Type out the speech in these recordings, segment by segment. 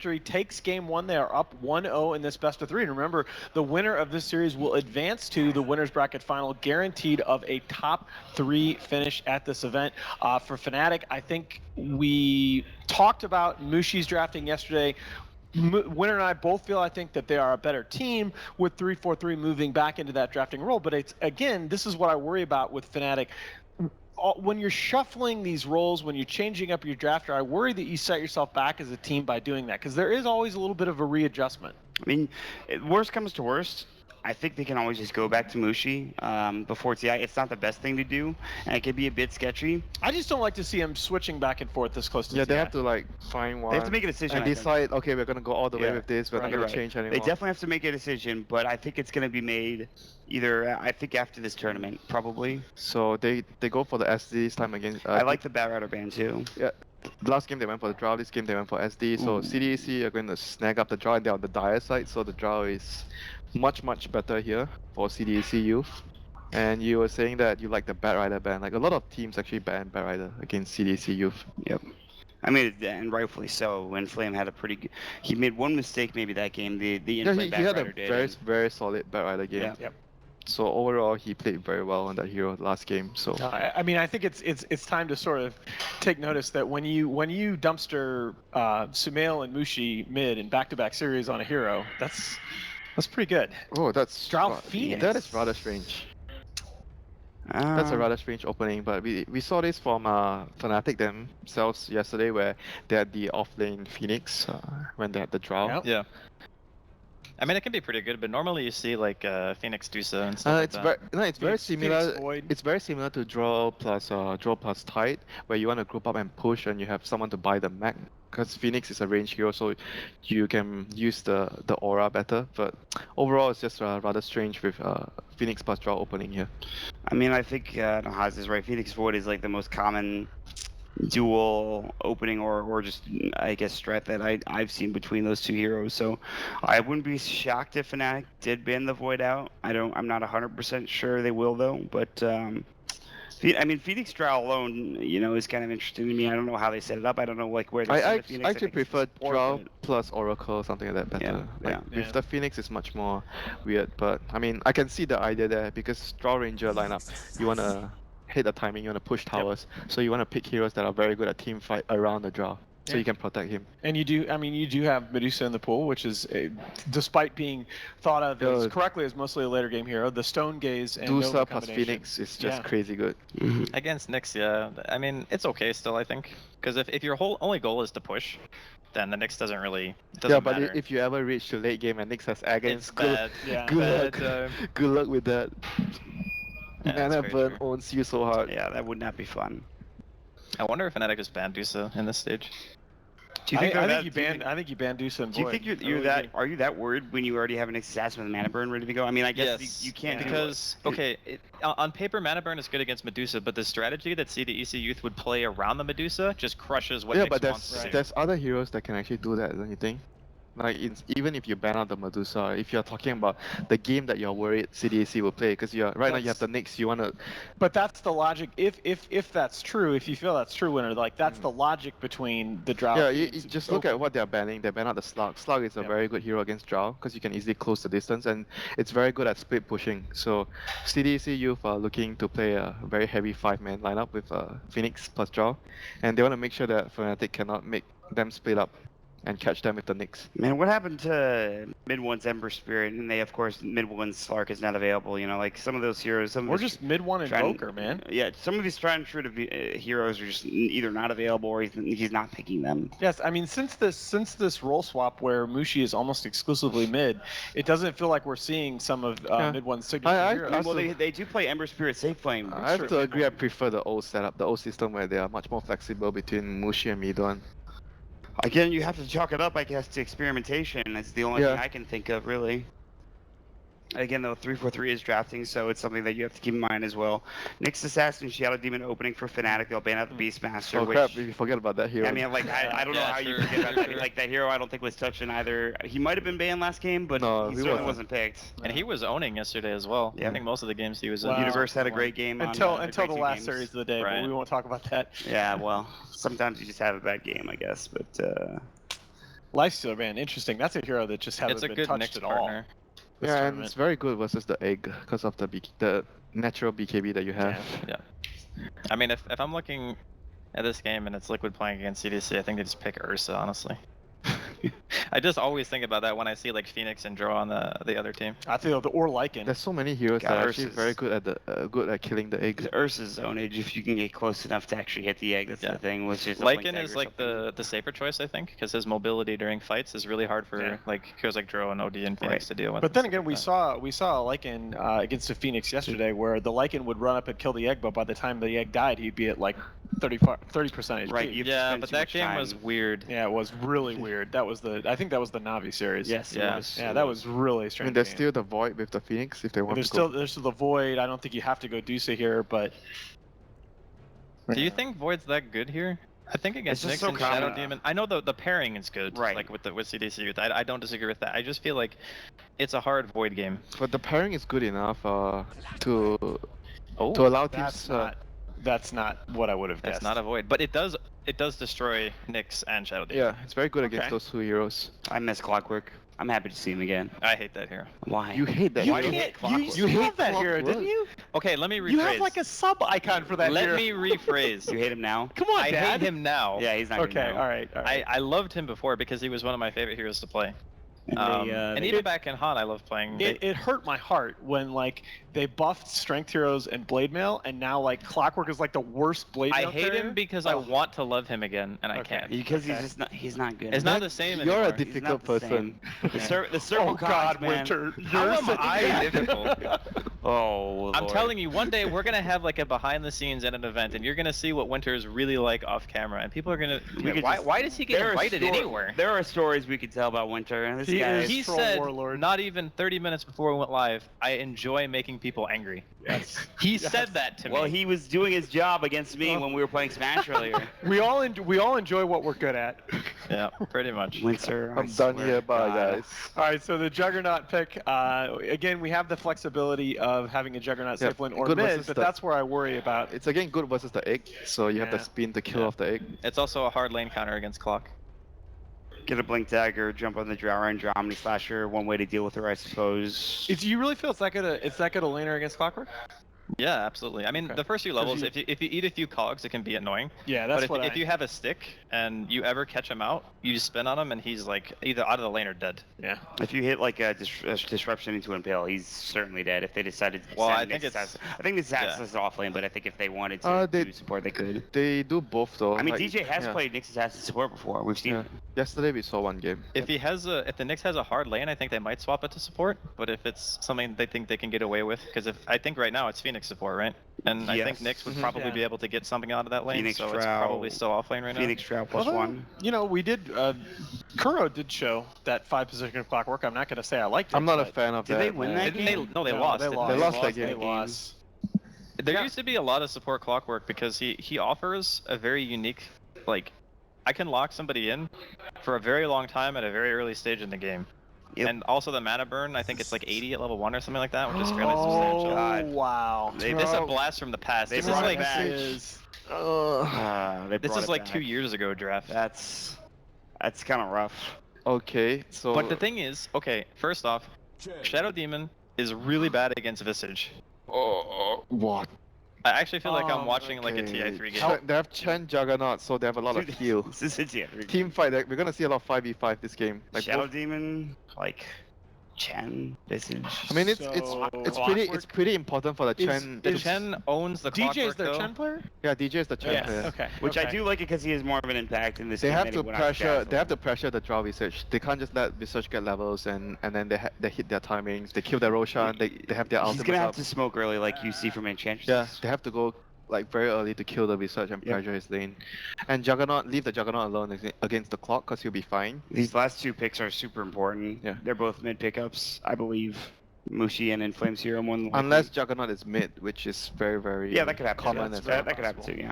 victory, takes game one. They are up 1-0 in this best of three. And remember, the winner of this series will advance to the winner's bracket final, guaranteed of a top three finish at this event. For Fnatic, I think we talked about Mushi's drafting yesterday. Winner and I both feel, I think, that they are a better team with 3-4-3 moving back into that drafting role. But it's, again, this is what I worry about with Fnatic. When you're shuffling these roles, when you're changing up your drafter, I worry that you set yourself back as a team by doing that, because there is always a little bit of a readjustment. I mean, worst comes to worst, I think they can always just go back to Mushi before TI. It's not the best thing to do, and it could be a bit sketchy. I just don't like to see them switching back and forth this close to Yeah, TI. they have to like find one. They have to make a decision and I think. decide. Okay, we're gonna go all the way Yeah, with this. We're not right, gonna right. change anymore. They definitely have to make a decision, but I think it's going to be made either, I think, after this tournament, probably. So they go for the SD this time again. I like the Batrider ban too. Yeah. Last game they went for the draw. This game they went for SD. So Ooh. CDEC are going to snag up the draw, and they're on the dire side. So the draw is much better here for CDEC youth. And you were saying that you like the Batrider ban. Like a lot of teams actually ban Batrider against CDEC youth. Yep. I mean, and rightfully so. When Flame had a pretty good, he made one mistake maybe that game. The Yeah, in-play he had a Batrider did. very solid Batrider game. Yeah. Yep. So overall, he played very well on that hero last game. So I mean, I think it's time to sort of take notice that when you dumpster Sumail and Mushi mid in back-to-back series on a hero, that's pretty good. oh, that's Strauss Phoenix. That is rather strange. That's a rather strange opening, but we saw this from Fnatic themselves yesterday, where they had the offlane Phoenix when they had the draw. Yep. Yeah. I mean, it can be pretty good, but normally you see like Phoenix Dusa and stuff like It's that. it's very Phoenix similar. Void. It's very similar to draw plus tide, where you want to group up and push, and you have someone to buy the mech. Because Phoenix is a range hero, so you can use the aura better. But overall, it's just rather strange with Phoenix plus draw opening here. I mean, I think no, Haas is right. Phoenix Void is like the most common dual opening or just I guess strat that I've seen between those two heroes. So I wouldn't be shocked if Fnatic did ban the Void out. I'm not 100% sure they will though. But I mean, Phoenix draw alone, is kind of interesting to me. I don't know how they set it up. I don't know like where they set I the Phoenix. actually think it's prefer support, draw but- plus oracle, something like that better. Yeah, Like yeah. with the Phoenix, it's much more weird. But I mean, I can see the idea there because draw ranger lineup, you wanna hit the timing, you wanna push towers, so you wanna pick heroes that are very good at team fight around the draw, so Yeah. you can protect him. And you do have Medusa in the pool, which is, despite being thought of as Yeah. correctly as mostly a later game hero, the Stone Gaze and Nova Dusa plus combination. Phoenix is just Yeah. crazy good. Against Nyx, yeah. I mean, it's okay still, I think. Because if your whole only goal is to push, then the Nyx doesn't really Yeah, but matter. if you ever reach to late game and Nyx has Agons, It's bad. Yeah. good Bad, luck. Good luck with that. Yeah, Mana that's very burn true. owns you so hard. Yeah, that would not be fun. I wonder if Fnatic just banned Dusa in this stage. Do you think I they're think that- you banned Dusa and Do you Void. think I you're really that? do. Are you that worried when you already have an assassin with mana burn ready to go? I mean, I guess Yes, you can't do because okay, on paper Mana Burn is good against Medusa, but the strategy that CDEC Youth would play around the Medusa just crushes what Yeah, Nyx but wants to do. there's other heroes that can actually do that, don't you think? Like even if you ban out the Medusa, if you're talking about the game that you're worried CDAC will play, because now you have the Nyx, you wanna But that's the logic. If that's true, if you feel that's true, Winner, like that's the logic between the Drow. yeah, you teams. just look at what they're banning. They ban out the Slug. Slug is a Yeah. very good hero against Drow because you can easily close the distance, and it's very good at split pushing. So CDC youth are looking to play a very heavy 5-man lineup with Phoenix plus Drow, and they want to make sure that Fnatic cannot make them split up and catch them with the Nyx. Man, what happened to mid one's Ember Spirit? And they, of course, mid one's Slark is not available. Like some of those heroes. Or just mid one Invoker, man. Yeah, some of these tried and true heroes are just either not available or he's not picking them. Yes, I mean since this role swap where Mushi is almost exclusively mid, it doesn't feel like we're seeing some of mid one's signature heroes. Well, they do play Ember Spirit Safe Flame. I have to agree. I prefer the old setup, the old system where they are much more flexible between Mushi and Midon. Again, you have to chalk it up, I guess, to experimentation. It's the only thing I can think of, really. Again, though, 3-4-3 is drafting, so it's something that you have to keep in mind as well. Nyx Assassin, Shadow Demon opening for Fnatic. They'll ban out the Beastmaster. Oh which, crap! We forget about that hero. I mean, like, I don't know how you forget about that. Like, that hero I don't think was touched in either. He might have been banned last game, but No, he he certainly wasn't. wasn't picked. And he was owning yesterday as well. Yeah. I think most of the games he was Wow. in. Universe had a great game until on, the last games. series of the day, Right. but we won't talk about that. Yeah, well, sometimes you just have a bad game, I guess. But Lifestealer, man, interesting. That's a hero that just hasn't It's a been good touched Nyx at all. partner. this Yeah, and tournament. it's very good versus the egg because of the natural BKB that you have. Yeah. I mean, if I'm looking at this game and it's Liquid playing against CDC, I think they just pick Ursa, honestly. I just always think about that when I see like Phoenix and Draw on the other team. I feel the or Lycan. There's so many heroes God, that are actually Ursa's- very good at good at killing the egg. Ursa's zonage, if you can get close enough to actually hit the egg, that's Yeah. the thing. Which is a blink Lycan dagger is or like something. the safer choice, I think, because his mobility during fights is really hard for Yeah. like heroes like Drow and OD and Phoenix Right. to deal with. But and then stuff again, like we that. saw Lycan against the Phoenix yesterday, where the Lycan would run up and kill the egg, but by the time the egg died, he'd be at like 30% HP. Right, you have to Yeah, spend but too that much game was time. weird. Yeah, it was really weird. I think that was the Navi series. Yes, Yeah. it was. Yeah, it that was really I strange. mean, there's game. still the void with the Phoenix if they want There's to go. still the void. I don't think you have to go Dusa here, but Do you think Void's that good here? I think against just Nyx so and Shadow common. Demon, I know the pairing is good, Right. like with CDC youth. I don't disagree with that. I just feel like it's a hard Void game. But the pairing is good enough to Oh, allow that's teams. that's not what I would have that's guessed. not a Void, but it does destroy Nyx and Shadow Demon. Yeah, it's very good against Okay. those two heroes. I miss Clockwork. I'm happy to see him again. I hate that hero. Why? You hate that You hero. can't. Clockwork? You You hate hate that hero, Clockwork? didn't you? Okay, let me rephrase. You have like a sub icon for that Let hero. me rephrase. You hate him now? Come on, I Dad. hate him now. Yeah, he's not good Okay, now. all right. I loved him before because he was one of my favorite heroes to play. And And they- even back in Han, I loved playing. It hurt my heart when like they buffed strength heroes and blade mail, and now like Clockwork is like the worst blade I mail hate carrier. him because I Oh. want to love him again, and I Okay. can't. because Okay. he's not good. It's not the same You're anymore. a difficult person. The circle Oh God, man. Winter. How You're am such a- I difficult? Oh, I'm Lord. telling you, one day we're gonna have like a behind the scenes at an event, and you're gonna see what Winter is really like off camera, and people are gonna. We could Why? just- Why does he get There are invited stor- anywhere? There are stories we could tell about Winter, and this He guy is- He Troll said warlord. not even 30 minutes before we went live, I enjoy making people angry. Yes. He said that to me. Well, he was doing his job against me when we were playing Smash earlier. We all enjoy what we're good at. Yeah, pretty much. Winter. I I'm done swear here, to bye God. guys. All right, so the Juggernaut pick. Again, we have the flexibility of having a Juggernaut Yeah, safe lane or good mid, versus but the- that's where I worry about. It's again good versus the egg, so you have Yeah. the spin to kill Yeah. off the egg. It's also a hard lane counter against Clock. Get a Blink Dagger, jump on the Drow and Omni Slasher. One way to deal with her, I suppose. Do you really feel it's that good a laner against Clockwork? Yeah, absolutely. I mean, Okay. the first few 'Cause levels, you- if you eat a few cogs, it can be annoying. Yeah, that's But if, what if you have a stick and you ever catch him out, you just spin on him and he's like either out of the lane or dead. Yeah. If you hit like a disruption into Impale, he's certainly dead. If they decided to Well, send I think Nyx it's- Assassin- I think this yeah. is off lane, but I think if they wanted to They- do support, they could. They do both though. I mean, like, DJ has yeah. played Nyx Assassin support before. We've seen Yeah. it. Yesterday we saw one game. If the Nyx has a hard lane, I think they might swap it to support. But if it's something they think they can get away with, because I think right now it's Phoenix support, right? And I think Yes. Nyx would Mhm. probably Yeah. be able to get something out of that lane, Phoenix so it's Drow, probably still off lane right Phoenix Drow plus Although, one. You know, we did. Kuro did show that 5 position of Clockwork. I'm not going to say I liked it. I'm not a but- fan of Did that. they win man. that Didn't game? they? No, they No, lost. They didn't lost. They lost that They game. lost. There Yeah. used to be a lot of support Clockwork because he offers a very unique, like, I can lock somebody in for a very long time at a very early stage in the game. Yep. And also the mana burn, I think it's like 80 at level 1 or something like that, which is fairly Oh, substantial. God. wow. They This is a brought- blast from the past. they This is brought it like back. They this brought is it like back. 2 years ago draft. That's kind of rough. Okay, so. But the thing is, okay, first off, Shadow Demon is really bad against Visage. What? I actually feel like I'm Oh, watching like a Okay. TI3 game. They have Chen Juggernaut, so they have a lot of Dude, heal. This is a GF. Team fight. We're gonna see a lot of 5v5 this game. Like Shadow both- Demon, like Chen, Visage. I mean, it's So, it's pretty important for the Is- Chen. The is- Chen owns the DJ is Clockwork, their though. Chen player? Yeah, DJ is the Chen Yes. player. Okay. Which I okay. do like it because he has more of an impact in this They game have than to he would on pressure. Dazzle. They have to pressure the draw Visage. They can't just let Visage get levels and then they hit their timings. They kill their Roshan. They have their He's ultimate gonna have up. to smoke early, like you see from Enchantress. Yeah, they have to go like very early to kill the Visage and Yep. pressure his lane. And Juggernaut, leave the Juggernaut alone against the clock because he'll be fine. These last two picks are super important. Yeah. They're both mid pickups, I believe. Mushi and Inflames Hero more than likely. Unless Juggernaut is mid, which is very very Yeah, that could happen. common. that's as very well. That could happen too, yeah.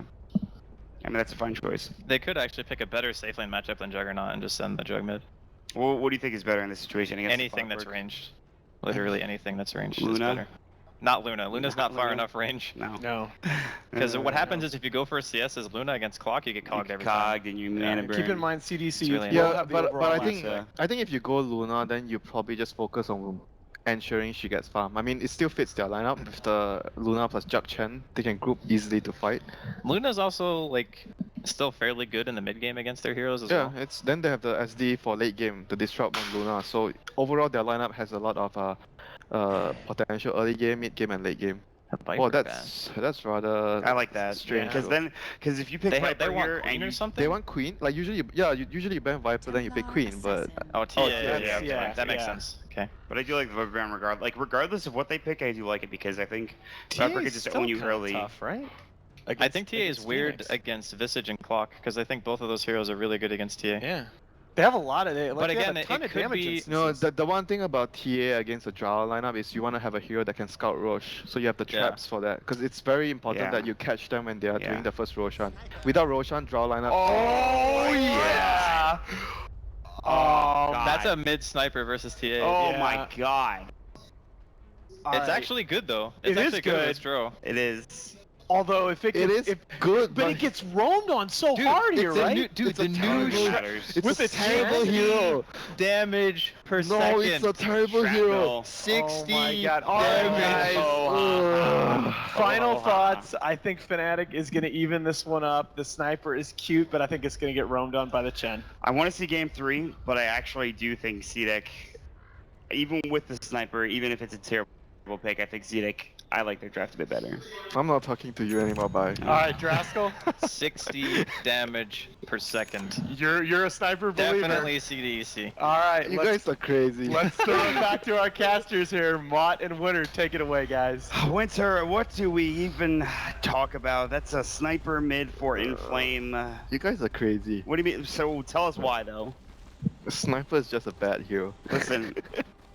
I mean, that's a fine choice. They could actually pick a better safe lane matchup than Juggernaut and just send the Jug mid. Well, what do you think is better in this situation against the Anything that's Clockwork? ranged. Literally anything that's ranged is Luna? better. Not Luna. Luna's not far Luna. enough range. No. No. Because what happens is if you go for a CS as Luna against Clock, you get cogged every time. Cogged and you mana burn. Keep in mind, CDC It's really will Yeah, have the but overall I last think pick. I think if you go Luna, then you probably just focus on ensuring she gets farm. I mean, it still fits their lineup with the Luna plus Jack Chen. They can group easily to fight. Luna's also like still fairly good in the mid game against their heroes as Yeah, well. it's then they have the SD for late game to disrupt on Luna. So overall, their lineup has a lot of potential early game, mid game, and late game. Viper Oh, ban. that's rather. I like that. strange. Because though. because if you pick They Viper want here Queen and or you, something. They want Queen. Like usually, usually you ban Viper, then you pick Queen. But Oh, TA. yeah, okay, yeah, that makes yeah. sense. Okay. but I do like the Viper ban regardless of what they pick, I do like it because I think TA Viper could is just still own you kinda early. tough, right? I think TA is against weird Phoenix. against Visage and Clock because I think both of those heroes are really good against TA. Yeah. They have a lot of it. Like, But they have again, a ton it of could damage be- instances. the one thing about TA against a Drow lineup is you want to have a hero that can scout Rosh, so you have the Yeah. traps for that. Because it's very important Yeah. that you catch them when they are Yeah. doing the first Roshan. Without Roshan, Drow lineup. Oh, yeah! Oh, That's God. a mid sniper versus TA. Oh Yeah. my God! It's Alright. actually good though. It It's is actually good good. against Drow. It is. Although if it It gets, is good, but it gets roamed on so hard here, it's a right? new- dude, It's a the new new matters. It's With a the terrible Chen? hero. Damage per No, second. it's a terrible hero. Shrapnel. 60 Oh my God. All right, damage. guys. Ugh. Final Oh, thoughts. I think Fnatic is going to even this one up. The sniper is cute, but I think it's going to get roamed on by the Chen. I want to see game 3, but I actually do think Zedek, even with the sniper, even if it's a terrible pick, I think Zedek, I like their draft a bit better. I'm not talking to you anymore, bye. All right, Draskell. 60 damage per second. You're a sniper believer. Definitely CDEC. All right, You guys are crazy. let's throw it back to our casters here. Mott and Winter, take it away, guys. Winter, what do we even talk about? That's a sniper mid for Inflame. You guys are crazy. What do you mean? So tell us why, though. Sniper is just a bad hero. Listen,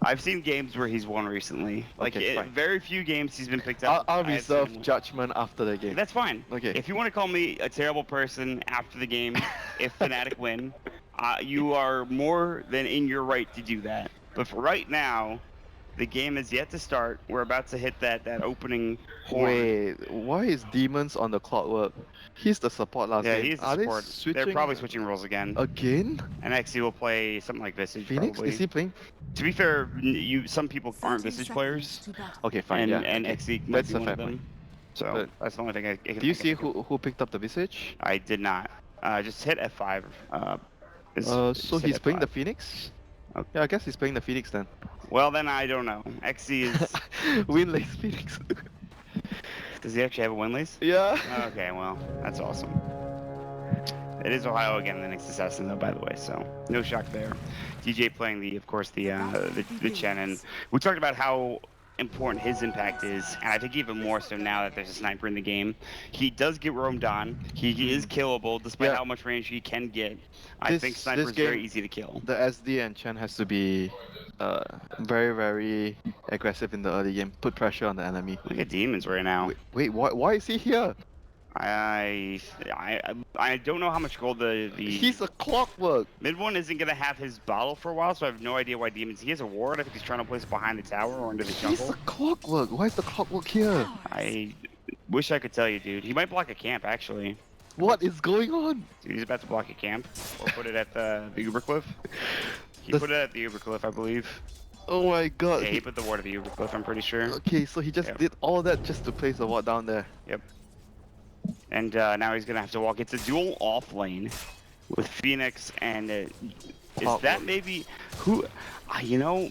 I've seen games where he's won recently. Like, Okay, fine. very few games he's been picked up. I'll I have seen him reserve win. judgment after the game. That's fine. Okay. If you want to call me a terrible person after the game, if Fnatic win, you are more than in your right to do that. But for right now, the game is yet to start. We're about to hit that opening horn. Wait, why is Demons on the Clockwork? He's the support last Yeah, game. he's the Are support. they switching? They're probably switching roles again. Again? And XE will play something like Visage. Phoenix? Probably. Is he playing? To be fair, some people aren't Visage players, Okay, fine, and yeah. and okay. XE might That's be a one fair of them. point. So But that's the only thing I can Do you think see of. who picked up the Visage? I did not. Just hit F5. So just he's hit playing the F5. Phoenix? Okay. Yeah, I guess he's playing the Phoenix then. Well, then I don't know. XE is. Win lace Phoenix. Does he actually have a win lace? yeah. Okay, well, that's awesome. It is Ohio again, the next assassin though, by the way, so no shock there. DJ playing of course, the Chen, and we talked about how important his impact is, and I think even more so now that there's a sniper in the game. He does get roamed on. He is killable, despite Yeah. how much range he can get. I This- think this sniper is game- very easy to kill. The SD and Chen has to be very, very aggressive in the early game. Put pressure on the enemy. Look at demons right now. Wait, why is he here? I don't know how much gold the He's a Clockwork. mid one isn't gonna have his bottle for a while, so I have no idea why demons. He has a ward. I think he's trying to place it behind the tower or into the He's jungle. a Clockwork. Why is the Clockwork here? I wish I could tell you, dude. He might block a camp actually. What is going on? Dude, he's about to block a camp or put it at the Uber Cliff. He That's- put it at the Uber Cliff, I believe. Oh my god. Yeah, he put the ward at the Uber Cliff. I'm pretty sure. Okay, so he just Yeah. did all that just to place a ward down there. Yep. And now he's gonna have to walk. It's a dual off lane with Phoenix and is Top that one. maybe who? You know,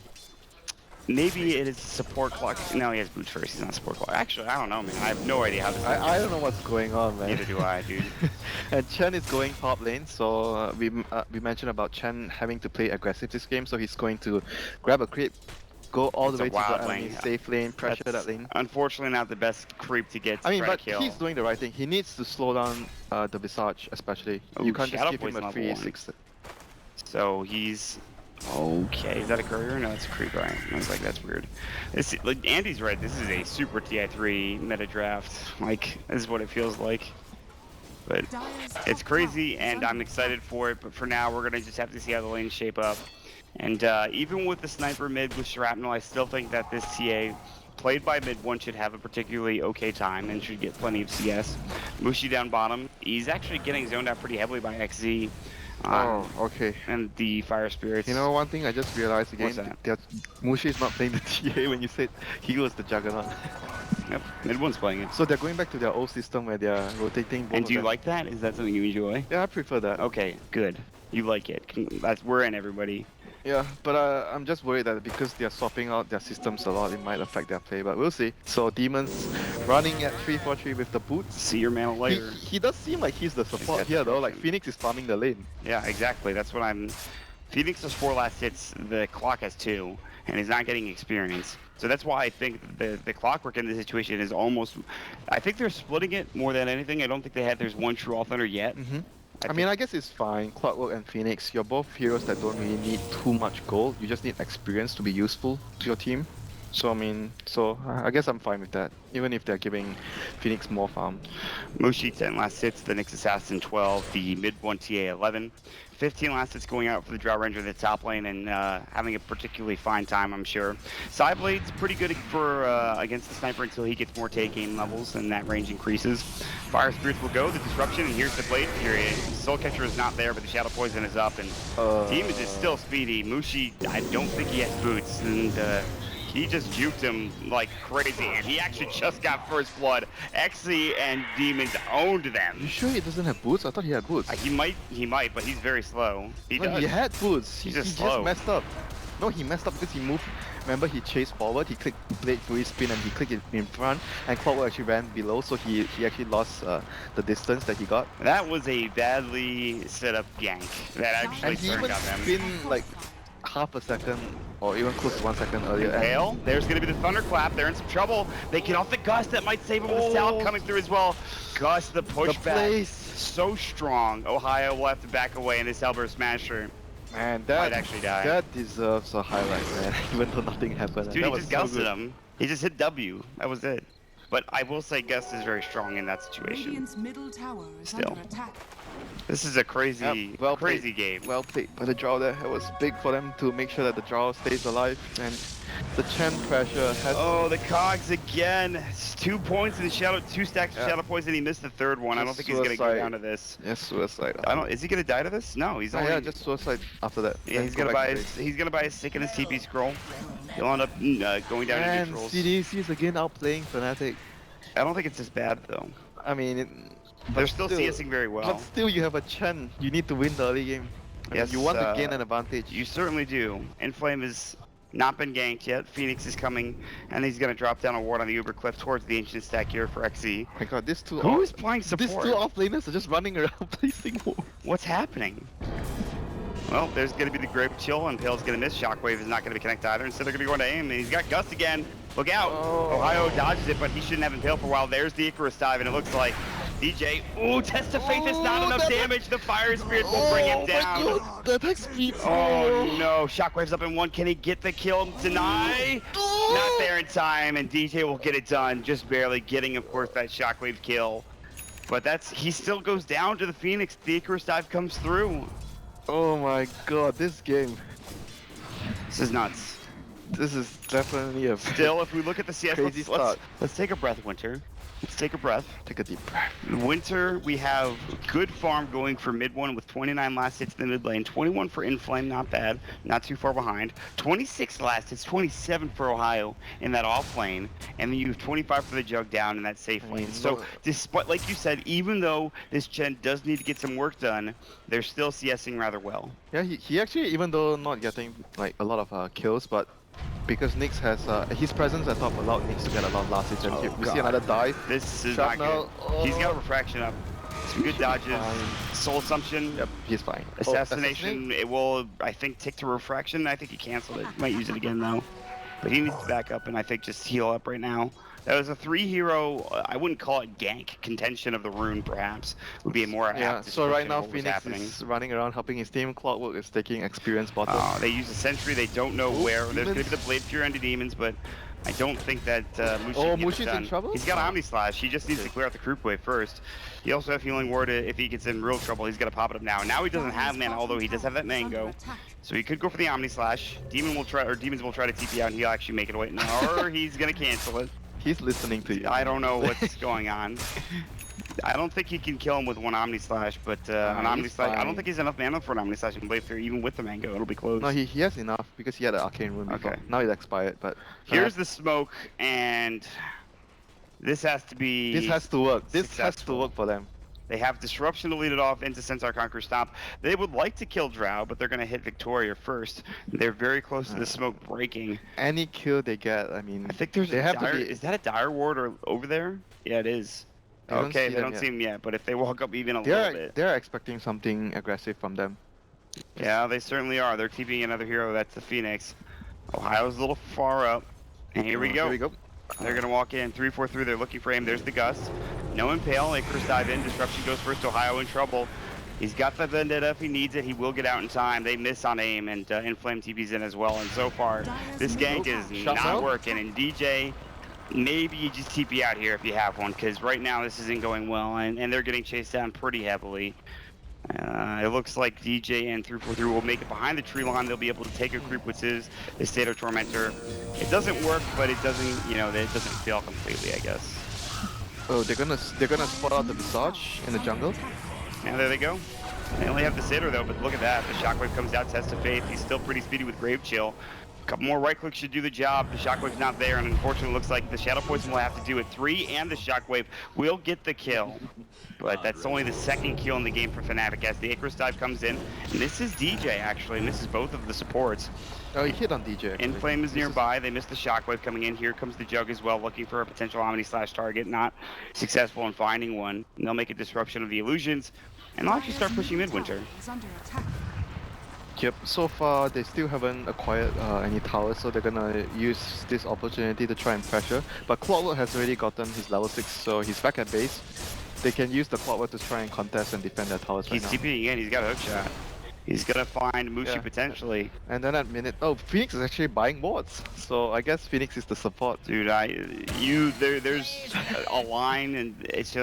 maybe it is support clock. No, he has boots first. He's not support clock. Actually, I don't know, man. I have no idea how this. I don't know what's going on, man. Neither do I, dude. And Chen is going top lane, so we mentioned about Chen having to play aggressive this game, so he's going to grab a creep, go all It's the a way to wild the enemy lane. safe lane, pressure That's that lane. Unfortunately, not the best creep to get. To I mean, try but to kill. he's doing the right thing. He needs to slow down the Visage, especially. Ooh, You can't just Shadow give him Boy's a level free one. 6. So he's okay. Is that a courier? No, it's a creep. Right. I was like, that's weird. Like Andy's right. This is a super TI3 meta draft. Like this is what it feels like. But it's crazy, and I'm excited for it. But for now, we're gonna just have to see how the lanes shape up. And even with the sniper mid with Shrapnel, I still think that this TA played by mid one should have a particularly okay time and should get plenty of CS. Mushi down bottom, he's actually getting zoned out pretty heavily by XZ. Oh, okay. And the Fire Spirits. You know, one thing I just realized again, What's that? that Mushi is not playing the TA when you said he was the Juggernaut. Yep, mid one's playing it. So they're going back to their old system where they're rotating both And of do you them. like that? Is that something you enjoy? Yeah, I prefer that. Okay, good. You like it. We're in, everybody. Yeah, but I'm just worried that because they're swapping out their systems a lot, it might affect their play, but we'll see. So Demons running at 3-4-3 with the boots. See your mana later. He does seem like he's the support got here though, like destruction. Phoenix is farming the lane. Yeah, exactly. That's what I'm. Phoenix has 4 last hits. The clock has 2, and he's not getting experience. So that's why I think the clockwork in this situation is almost. I think they're splitting it more than anything. I don't think there's one true all thunder yet. Mm-hmm. I mean, I guess it's fine. Clockwork and Phoenix, you're both heroes that don't really need too much gold. You just need experience to be useful to your team. So I mean, I guess I'm fine with that, even if they're giving Phoenix more farm. Mushi 10 last hits, the Nyx Assassin 12, the mid 1 TA 11. 15 last hits going out for the Drow Ranger in the top lane and having a particularly fine time, I'm sure. Sideblade's pretty good for against the Sniper until he gets more take-aim levels and that range increases. Fire Spirits will go, the Disruption, and here's the Blade Fury. Soul Catcher is not there, but the Shadow Poison is up, and Demons is still speedy. Mushi, I don't think he has boots, and he just juked him like crazy, and he actually just got first blood. XZ and Demons owned them. You sure he doesn't have boots? I thought he had boots. He might, but he's very slow. He But does. he had boots. He He's just just slow. messed up. No, he messed up because he moved. Remember, he chased forward, he clicked Blade Fury spin, and he clicked it in front, and Clockwork actually ran below, so he actually lost the distance that he got. That was a badly set up gank that actually And he turned even on them. spin like half a second, or even close to 1 second earlier. and- Hail, there's going to be the Thunderclap. They're in some trouble. They get off the Gust. That might save them with the Salve coming through as well. Gust, the pushback. place. So strong. Ohio will have to back away in this Hellburst Smasher. Man, Might that actually die. that deserves a highlight, man. Even though nothing happened. Dude, that he was just so gusted good. him. He just hit W. That was it. But I will say Gust is very strong in that situation. Radiant's middle tower is Still. under attack. This is a crazy, Yep, well crazy played. game. Well played by the draw there. It was big for them to make sure that the draw stays alive, and the Chen pressure has. Oh, the Cogs again. It's 2 points in the Shadow, 2 stacks of Yeah. Shadow Poison. He missed the third one. I don't Just think he's gonna go suicide. down to this. Yes, suicide. Is he gonna die to this? No, he's Oh, only. yeah, just suicide after that. Yeah, Then he's go gonna back buy to his. base. He's gonna buy his sick and his TP scroll. He'll end up going down to And neutrals. CDC is again outplaying Fnatic. I don't think it's as bad though. I mean, They're still CSing very well. But still, you have a Chen. You need to win the early game. I mean, Yes, you want to gain an advantage. You certainly do. Inflame has not been ganked yet. Phoenix is coming, and he's gonna drop down a ward on the Uber Cliff towards the Ancient Stack here for XZ. My God, these two. Who is playing These support? two offlaners are just running around placing more. What's happening? Well, there's going to be the Grape Chill, and Pale's going to miss. Shockwave is not going to be connected either. Instead, they're going to be going to aim, and he's got Gust again. Look out! Oh. Ohio dodges it, but he shouldn't have Impale for a while. There's the Icarus dive, and it looks like DJ. Ooh, Test of Faith is not Oh, enough that- damage. The Fire Spirit will bring him down. My God, the attack speed. Oh no, Shockwave's up in one. Can he get the kill? Deny? Not there in time, and DJ will get it done. Just barely getting, of course, that Shockwave kill. But he still goes down to the Phoenix. The Icarus dive comes through. Oh my God, this game. This is nuts. This is definitely a Still, if we look at the CS, Crazy start. let's take a breath, Winter. Let's take a breath. Take a deep breath. Winter, we have good farm going for mid one with 29 last hits in the mid lane, 21 for Inflame, not bad, not too far behind. 26 last hits, 27 for Ohio in that off lane, and then you have 25 for the Jug down in that safe lane. So, despite, like you said, even though this Chen does need to get some work done, they're still CSing rather well. Yeah, he actually, even though not getting like a lot of kills, but because Nyx has his presence at top allowed Nyx to get a lot of last hits, and Oh, we see God. another dive. This is Shrapnel, not good. He's got oh. refraction up. Some good dodges. Fine. Soul Assumption. Yep, he's fine. Oh, Assassination, it will, I think, tick to refraction. I think he canceled it. Might use it again, though. But he needs to back up and I think just heal up right now. That was a 3-hero, I wouldn't call it gank, contention of the rune, perhaps. Would be a more Yeah, apt so right description now of what was Phoenix happening. is running around helping his team. Clockwork is taking experience bottom. They use a sentry, they don't know where. There's going to Demons. be the Blade Fury onto Demons, but I don't think that Mushi Oh, can get Mushi's this in done. trouble? He's got Omni Slash, he just needs to clear out the Croup Wave first. He also has Healing Ward if he gets in real trouble, he's got to pop it up now. Now he doesn't have mana, although he does have that Mango. So he could go for the Omni Slash. Demons will try to TP out and he'll actually make it away. Or he's gonna cancel it. He's listening to you. I don't know what's going on. I don't think he can kill him with one Omni Slash, but an Omni he's Slash, I don't fine. think he's enough mana for an Omni Slash in play through, even with the Mango. It'll be close. No, he has enough because he had an Arcane Rune before. Okay. Now it expired, but Here's the smoke, and this has to be... this has to work. This has to successful. work for them. They have Disruption to lead it off into Centaur Conquer Stomp. They would like to kill Drow, but they're going to hit Victoria first. They're very close to the smoke breaking. Any kill they get, I mean, I think there's they a have dire... to be. Is that a Dire Ward or over there? Yeah, it is. They don't Okay, see they them don't yet. see him yet, but if they walk up even a little bit... They're expecting something aggressive from them. Yeah, they certainly are. They're TPing another hero. That's the Phoenix. Ohio's a little far up. And here we go. Here we go. They're gonna walk in 3-4-3. They're looking for him. There's the Gust. No Impale. Icarus dive in. Disruption goes first. Ohio in trouble. He's got the Vendetta if he needs it. He will get out in time. They miss on aim, and Inflame TP's in as well. And so far, this gank is Shot not well. working. And DJ, maybe you just TP out here if you have one, because right now this isn't going well, and they're getting chased down pretty heavily. It looks like DJ and 3-4-3 will make it behind the tree line. They'll be able to take a creep, which is the State of Tormentor. It doesn't work, but it doesn't, you know, it doesn't fail completely, I guess. Oh, they're gonna spot out the Visage in the jungle. And there they go. They only have the Sitter though, but look at that. The Shockwave comes out, Test of Faith. He's still pretty speedy with Grave Chill. A couple more right clicks should do the job. The Shockwave's not there, and unfortunately looks like the Shadow Poison will have to do it. 3 and the Shockwave will get the kill. But that's only the second kill in the game for Fnatic as the Icarus dive comes in. And this is DJ actually, and this is both of the supports. Oh, he hit on DJ. actually. Inflame is This nearby. They missed the Shockwave coming in. Here comes the Jug as well, looking for a potential Omni Slash target. Not successful in finding one. And they'll make a disruption of the illusions, and they'll actually start pushing Midwinter. Yep, so far they still haven't acquired any towers, so they're gonna use this opportunity to try and pressure. But Clockwork has already gotten his level 6, so he's back at base. They can use the Clockwork to try and contest and defend their towers He's right now. TPing in. He's got a hook shot. He's gonna find Mushi Yeah. potentially. And then at minute, oh, Phoenix is actually buying wards, so I guess Phoenix is the support. Dude, there's a line, and it's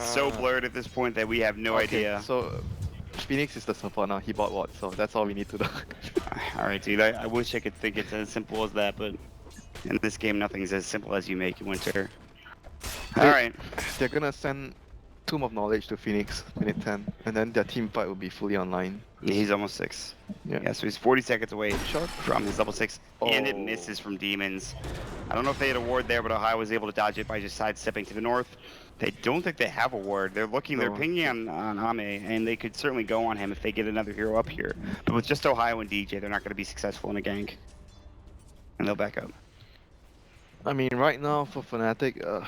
so blurred at this point that we have no Okay, idea. So Phoenix is the support now. He bought wards, so that's all we need to do. All right, dude. I wish I could think it's as simple as that, but in this game, nothing's as simple as you make it, Winter. All right. They're gonna send Tomb of Knowledge to Phoenix, minute 10, and then their team fight will be fully online. He's almost 6. Yeah. Yeah, so he's 40 seconds away Shot. from his level 6, and it Oh. misses from Demons. I don't know if they had a ward there, but Ohio was able to dodge it by just sidestepping to the north. They don't think they have a ward. They're looking, they're No. pinging on Ame, and they could certainly go on him if they get another hero up here. But with just Ohio and DJ, they're not going to be successful in a gank. And they'll back up. I mean, right now for Fnatic,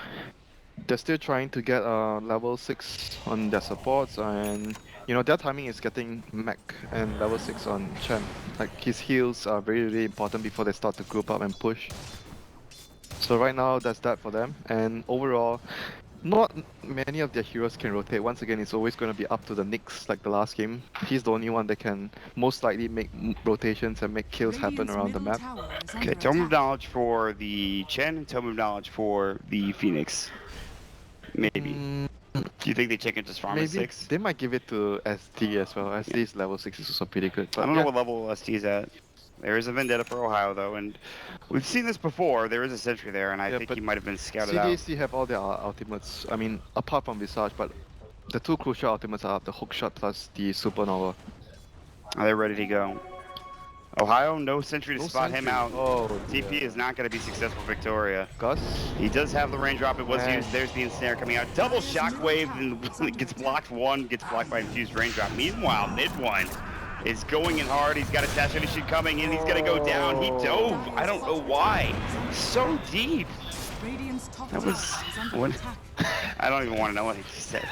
they're still trying to get level 6 on their supports, and you know their timing is getting mech and level 6 on Chen. Like his heals are very, really important before they start to group up and push. So right now that's that for them, and overall, not many of their heroes can rotate. Once again, it's always going to be up to the Nyx, like the last game. He's the only one that can most likely make rotations and make kills happen around the map. Okay, Tome of Knowledge for the Chen, and Tome of Knowledge for the Phoenix. Maybe. Mm, Do you think they check it just farm at maybe 6? they might give it to SD as well. SD's level 6 is also pretty good. But I don't yeah. know what level ST is at. There is a Vendetta for Ohio, though, and we've seen this before. There is a sentry there, and I Yeah, think but he might have been scouted out. CDC have all their ultimates. I mean, apart from Visage, but the two crucial ultimates are the hookshot plus the supernova. Are they ready to go? Ohio, no sentry to No spot him sentry. out. Oh, TP dear. is not going to be successful for Victoria. Gus? He does have the raindrop. It was Man. used. There's the ensnare coming out. Double shockwave, and it gets blocked. One gets blocked by infused raindrop. Meanwhile, mid one is going in hard. He's got a Saturation coming in. He's going to go down. He dove. I don't know why. So deep. That was... What? I don't even want to know what he just said.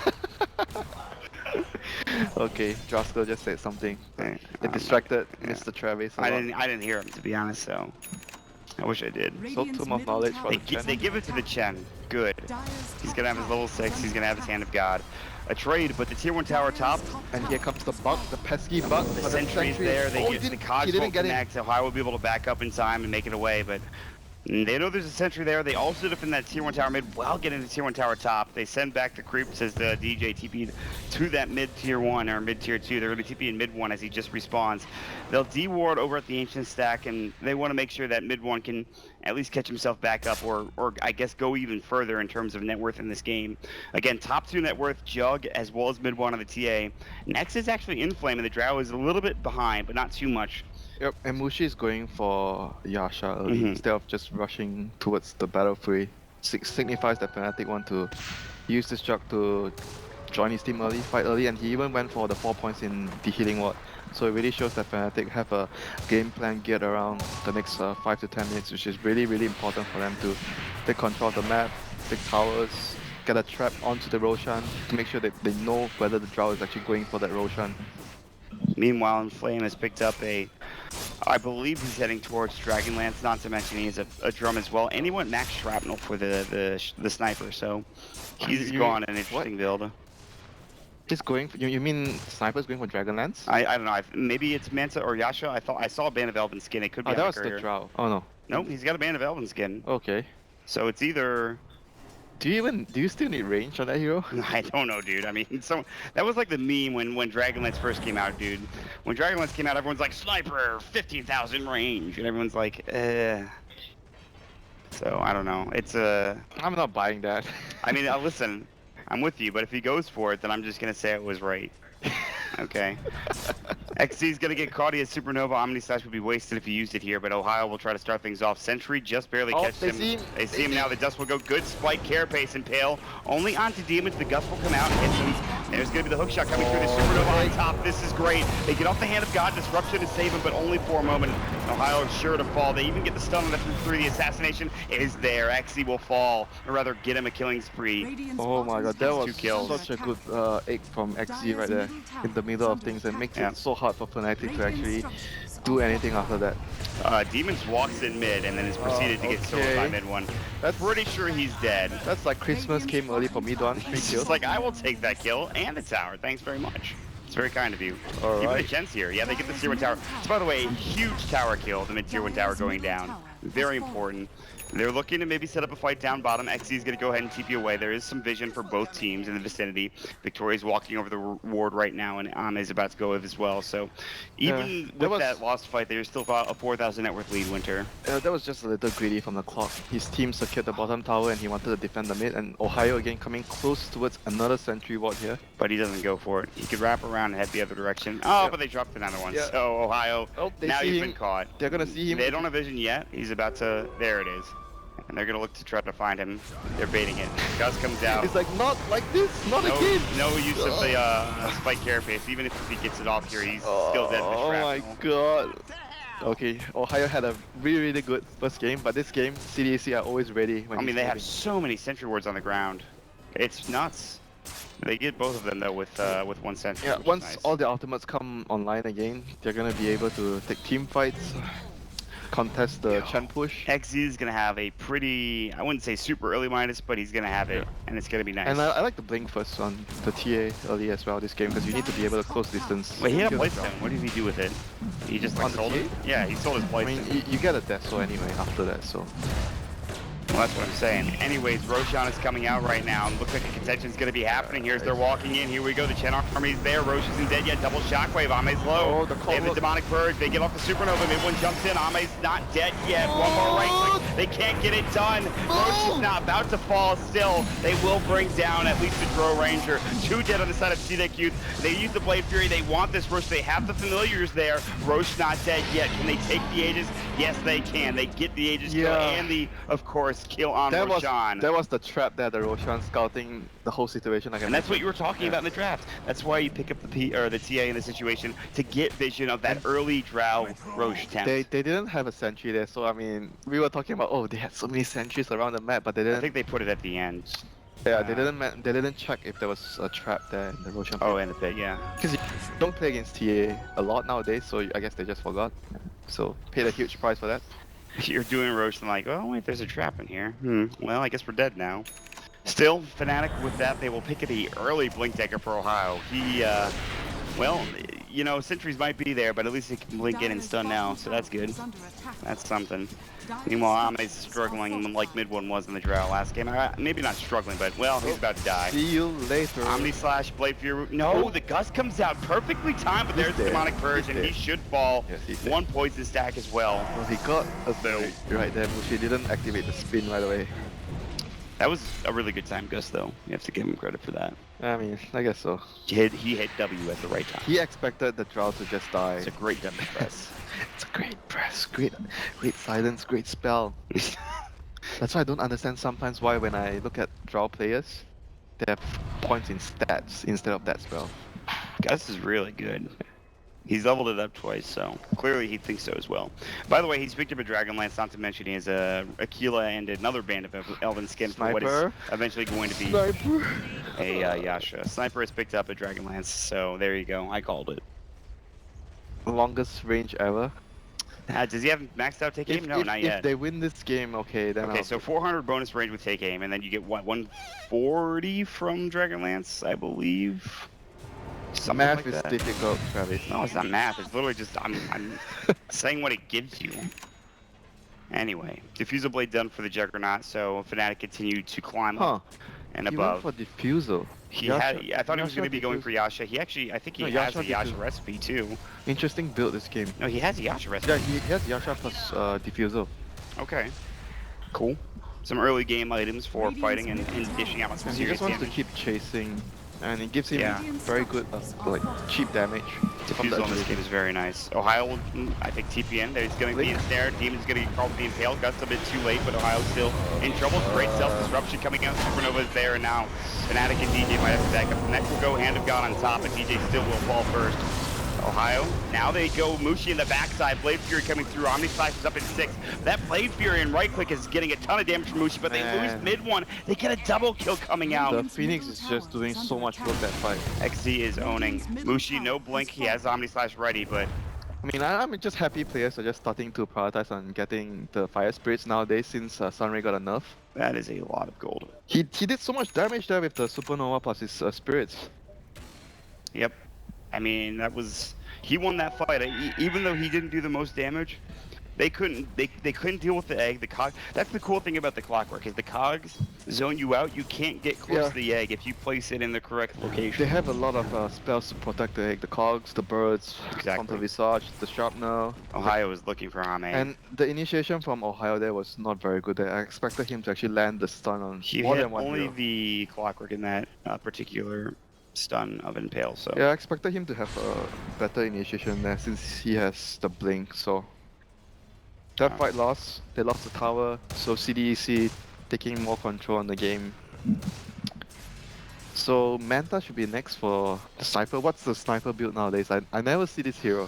Okay, Drasko just said something. Hey, It distracted yeah. Mr. Travis a I lot. didn't hear him, to be honest, so I wish I did. So Tomb of Knowledge for They, the Chen. they give it to the Chen. Good. He's gonna have his level 6. He's gonna have his Hand of God. A trade, but the tier 1 tower top. And here comes the bug, the pesky bug. The but sentry's there. They oh, get he the didn't Cosmo get in. connect. Ohio will be able to back up in time and make it away, but They know there's a sentry there. They also defend that tier 1 tower mid while getting the tier 1 tower top. They send back the creeps as the DJ TP to that mid tier 1 or mid tier 2. They're going to TP in mid 1 as he just respawns. They'll deward over at the ancient stack, and they want to make sure that mid 1 can at least catch himself back up, or I guess go even further in terms of net worth in this game. Again, top 2 net worth, Jug as well as mid 1 on the TA. Next is actually Inflame, and the Drow is a little bit behind, but not too much. Yep, and Mushi is going for Yasha early instead of just rushing towards the battle free. Signifies that Fnatic want to use this Jug to join his team early, fight early, and he even went for the 4 points in the healing ward. So it really shows that Fnatic have a game plan geared around the next 5 to 10 minutes, which is really, really important for them to take control of the map, take towers, get a trap onto the Roshan to make sure that they know whether the Drow is actually going for that Roshan. Meanwhile, Inflame has picked up I believe he's heading towards Dragonlance, not to mention he has a drum as well, and he went max shrapnel for the sniper, so he's gone an interesting build. He's going for, you mean Sniper's going for Dragonlance? I don't know, maybe it's Manta or Yasha. I saw a Band of Elven skin, it could be that was Epic the here. Drow. Oh no. Nope, he's got a Band of Elven skin. Okay. So it's either... Do you still need range on that hero? I don't know, dude. I mean, that was like the meme when Dragonlance first came out, dude. When Dragonlance came out, everyone's like, Sniper, 15,000 range, and everyone's like, So, I don't know. It's I'm not buying that. I mean, listen, I'm with you, but if he goes for it, then I'm just gonna say it was right. Okay. XC's gonna get caught. He has Supernova. Omni Slash would be wasted if he used it here, but Ohio will try to start things off. Sentry just barely catches him. They see him now. The Dust will go. Good spike, Carapace, and Pale. Only onto Demons. The Gust will come out and hit him. There's gonna be the hook shot coming through the Supernova on top. This is great. They get off the hand of God. Disruption to save him, but only for a moment. Ohio is sure to fall. They even get the stun on the through the assassination. It is there. XC will fall, or rather get him a killing spree. Oh my god, that was 2 kills. such a good egg from XZ right there in the middle of things, and makes it so hard for Fnatic to actually do anything after that. Demons walks in mid and then is proceeded to get soloed by mid 1. That's Pretty sure he's dead. That's like Christmas came early for mid 1. He's just like, I will take that kill and the tower. Thanks very much. It's very kind of you. All Even right. the Gens here. Yeah, they get the tier 1 tower. So by the way, a huge tower kill, the mid tier 1 tower going down. Very important. They're looking to maybe set up a fight down bottom. XC is going to go ahead and TP away. There is some vision for both teams in the vicinity. Victoria's walking over the ward right now, and Ame is about to go as well. So even with that lost fight, there's still about a 4,000 net worth lead, Winter. That was just a little greedy from the clock. His team secured the bottom tower and he wanted to defend the mid, and Ohio again coming close towards another sentry ward here. But he doesn't go for it. He could wrap around and head the other direction. Oh, but they dropped another one. Yeah. So Ohio, They now see he's him. been caught. They're gonna see him. They don't have vision yet. He's about to... There it is. And they're going to look to try to find him. They're baiting it. Gus comes out. It's like, not like this, not again. No use of the spike carapace. Even if he gets it off here, he's still dead in the Oh my shrapnel. god. Okay, Ohio had a really, really good first game, but this game, CDC are always ready. When I mean, he's they have ready. so many sentry wards on the ground. It's nuts. They get both of them though with one sentry. Yeah, which is once nice. all the ultimates come online again, they're gonna be able to take team fights, contest the Chen push. XZ is gonna have a pretty, I wouldn't say super early minus, but he's gonna have it, and it's gonna be nice. And I like the blink first on the TA early as well this game, because you need to be able to close distance. Wait, he had a kill the Blightstone. Drow. What did he do with it? He just like On the sold it? TA? Yeah, he sold his I Blightstone. mean, you get a Deso anyway after that, so. Well, that's what I'm saying. Anyways, Roshan is coming out right now. Looks like a contention's going to be happening here as they're walking in. Here we go. The Chen army's there. Roche isn't dead yet. Double shockwave. Ame's low. Oh, the They have the demonic purge. They get off the supernova. Mid one jumps in. Ame's not dead yet. One more right click. They can't get it done. Roche is not about to fall still. They will bring down at least the Drow Ranger. 2 dead on the side of CDEC Youth. They use the Blade Fury. They want this Roche. They have the familiars there. Roche not dead yet. Can they take the Aegis? Yes, they can. They get the Aegis kill and the, of course, kill on Roshan. That was the trap there, the Roshan scouting the whole situation. Like And that's what you were talking about in the draft. That's why you pick up the TA in the situation to get vision of that early Drow Roche attempt. They didn't have a sentry there, so I mean, we were talking about, oh, they had so many sentries around the map, but they I didn't. think they put it at the end. Yeah, they didn't check if there was a trap there in the Roshan. Oh, and the pit, yeah. Because you don't play against TA a lot nowadays, so I guess they just forgot. So paid a huge price for that. You're doing Roche and like, oh wait, there's a trap in here. Well, I guess we're dead now. Still, Fnatic with that, they will pick the early Blink Dagger for Ohio. He, well, you know, sentries might be there, but at least it can blink in and stun now, so that's good. That's something. Meanwhile, Ame's struggling like mid one was in the Drow last game. Maybe not struggling, but, well, he's about to die. See you later. Omni slash Blade Fury. No, the Gust comes out perfectly timed, but there's the dead. Demonic Purge, He's and he dead. should fall. Yes, he's dead. One poison stack as well. Well, he got a belt right there, but he didn't activate the spin right away. That was a really good time, Gust, though. You have to give him credit for that. I mean, I guess so. He hit W at the right time. He expected the Drow to just die. It's a great W press. It's a great press, great silence, great spell. That's why I don't understand sometimes why when I look at Drow players, they have points in stats instead of that spell. Gus is really good. He's leveled it up twice, so clearly he thinks so as well. By the way, he's picked up a Dragonlance, not to mention he has a Aquila and another band of Elven skin for what is Sniper. eventually going to be Sniper. a Yasha. Sniper has picked up a Dragonlance, so there you go. I called it. Longest range ever. Does he have maxed out take aim? No, not yet. If they win this game, okay, then Okay, I'll... so 400 bonus range with take aim, and then you get what, 140 from Dragonlance, I believe. Something Math like is that. difficult, Travis. No, it's not math. It's literally just I'm saying what it gives you. Anyway, Diffusal Blade done for the Juggernaut, so Fnatic continued to climb Huh. up and He above. went for Diffusal. He had. I thought he was Yasha going to be going Diffusal. for Yasha. He actually, I think he No, has Yasha a Yasha Diffusal. recipe too. Interesting build this game. No, he has a Yasha recipe. Yeah, he has Yasha plus Diffusal. Okay. Cool. Some early game items for fighting and dishing out some And he serious just wants to damage. keep chasing, and it gives him Yeah. very good, like, cheap damage. from the Diffusal on this ability. game is very nice. Ohio will, I think, TPN. He's going to be ensnared. Demon's going to get called to be impaled. Gust a bit too late, but Ohio's still in trouble. Great self-disruption coming out. Supernova is there, and now Fnatic and DJ might have to back up. The next will go Hand of God on top, and DJ still will fall first. Ohio, now they go Mushi in the backside. Blade Fury coming through. Omni Slash is up in 6. That Blade Fury and right click is getting a ton of damage from Mushi, but they lose Man. mid one. They get a double kill coming out. The Phoenix is just doing so much work that fight. XZ is owning. Mushi, no blink. He has Omni Slash ready, but I mean, I'm just happy players are just starting to prioritize on getting the Fire Spirits nowadays since Sunray got a nerf. that is a lot of gold. He did so much damage there with the Supernova plus his Spirits. Yep. I mean, that was he won that fight. Even though he didn't do the most damage, they couldn't deal with the egg. The cog. That's the cool thing about the Clockwork is the cogs zone you out. You can't get close Yeah. to the egg if you place it in the correct location. They have a lot of spells to protect the egg, the cogs, the birds, Exactly. Counter Visage, the Sharpener. Ohio is looking for Ame. And the initiation from Ohio there was not very good. I expected him to actually land the stun on he more hit than one only hero. the Clockwork in that particular stun of Impale. So Yeah, I expected him to have a better initiation there since he has the blink, so... That fight lost, they lost the tower, so CDEC taking more control on the game. So Manta should be next for the sniper. What's the sniper build nowadays? I never see this hero.